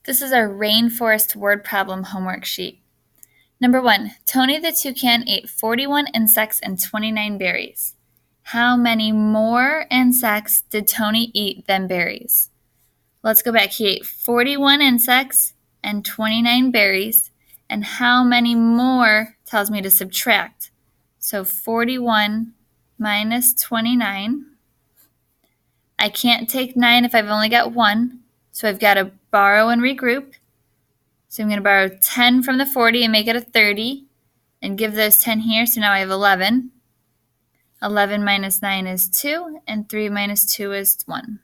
This is our rainforest word problem homework sheet. Number 1, Tony the toucan ate 41 insects and 29 berries. How many more insects did Tony eat than berries? Let's go back. He ate 41 insects and 29 berries. And how many more tells me to subtract. So 41 minus 29. I can't take 9 if I've only got 1. So I've got to borrow and regroup. So I'm going to borrow 10 from the 40 and make it a 30 and give those 10 here. So now I have 11. 11 minus 9 is 2, and 3 minus 2 is 1.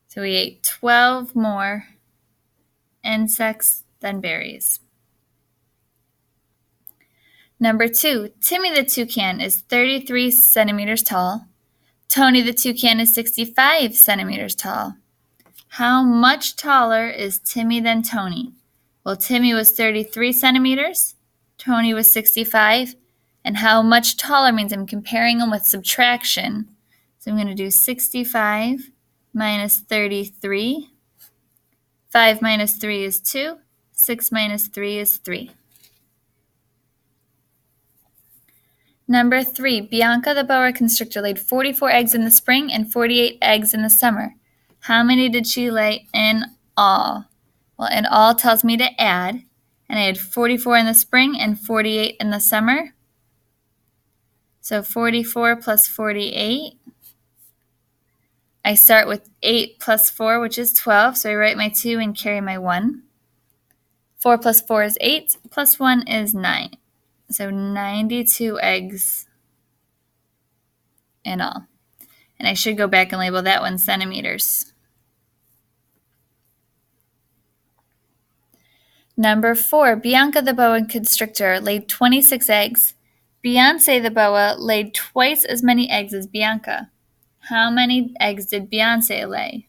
So we ate 12 more insects than berries. Number 2, Timmy the toucan is 33 centimeters tall. Tony the toucan is 65 centimeters tall. How much taller is Timmy than Tony? Well, Timmy was 33 centimeters. Tony was 65. And how much taller means I'm comparing them with subtraction. So I'm going to do 65 minus 33. 5 minus 3 is 2. 6 minus 3 is 3. Number 3, Bianca the boa constrictor laid 44 eggs in the spring and 48 eggs in the summer. How many did she lay in all? Well, in all tells me to add, and I had 44 in the spring and 48 in the summer. So 44 plus 48. I start with 8 plus 4, which is 12, so I write my 2 and carry my 1. 4 plus 4 is 8, plus 1 is 9. So 92 eggs in all. And I should go back and label that one centimeters. Number 4, Bianca the boa constrictor laid 26 eggs. Beyonce the boa laid twice as many eggs as Bianca. How many eggs did Beyonce lay?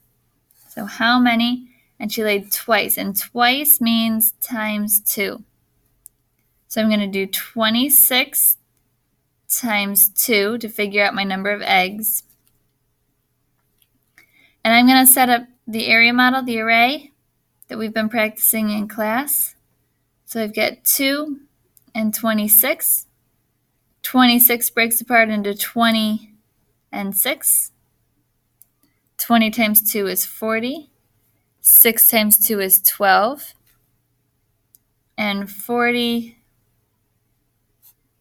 So how many? And she laid twice. And twice means times 2. So I'm going to do 26 times 2 to figure out my number of eggs. And I'm going to set up the area model, the array that we've been practicing in class. So I've got 2 and 26. 26 breaks apart into 20 and 6. 20 times 2 is 40. 6 times 2 is 12. And 40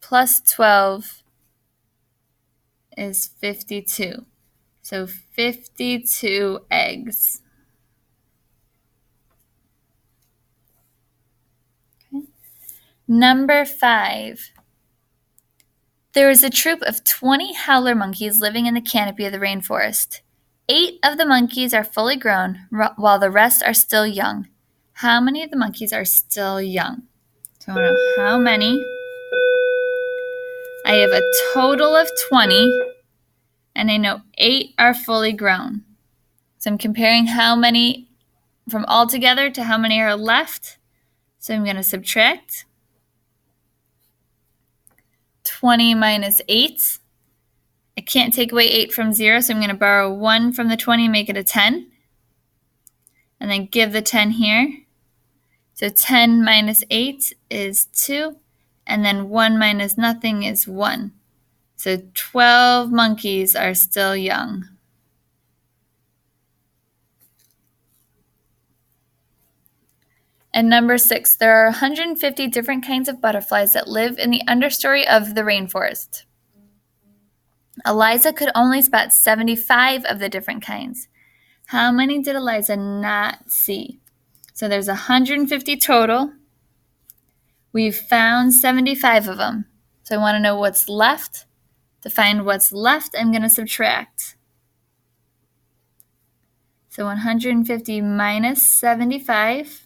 plus 12 is 52. So 52 eggs. Okay. Number 5. There is a troop of 20 howler monkeys living in the canopy of the rainforest. 8 of the monkeys are fully grown, while the rest are still young. How many of the monkeys are still young? So I want to know how many. I have a total of 20, and I know 8 are fully grown. So I'm comparing how many from all together to how many are left. So I'm going to subtract 20 minus 8. I can't take away 8 from 0, so I'm going to borrow 1 from the 20 and make it a 10. And then give the 10 here. So 10 minus 8 is 2. And then 1 minus nothing is 1. So 12 monkeys are still young. And number 6, there are 150 different kinds of butterflies that live in the understory of the rainforest. Eliza could only spot 75 of the different kinds. How many did Eliza not see? So there's 150 total. We've found 75 of them. So I want to know what's left. To find what's left, I'm going to subtract. So 150 minus 75.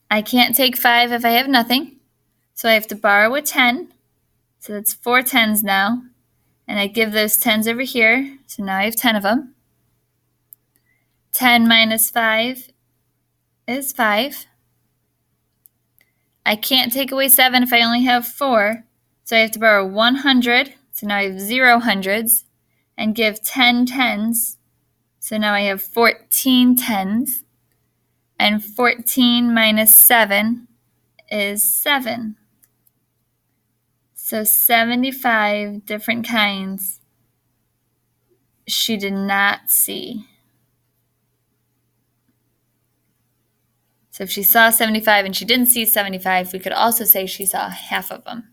I can't take 5 if I have nothing. So I have to borrow a 10. So that's 4 10s now. And I give those 10s over here. So now I have 10 of them. 10 minus 5 is 5. I can't take away 7 if I only have 4. So I have to borrow 100. So now I have 0 hundreds. And give 10 10s. So now I have 14 tens, and 14 minus 7 is 7. So 75 different kinds she did not see. So if she saw 75 and she didn't see 75, we could also say she saw half of them.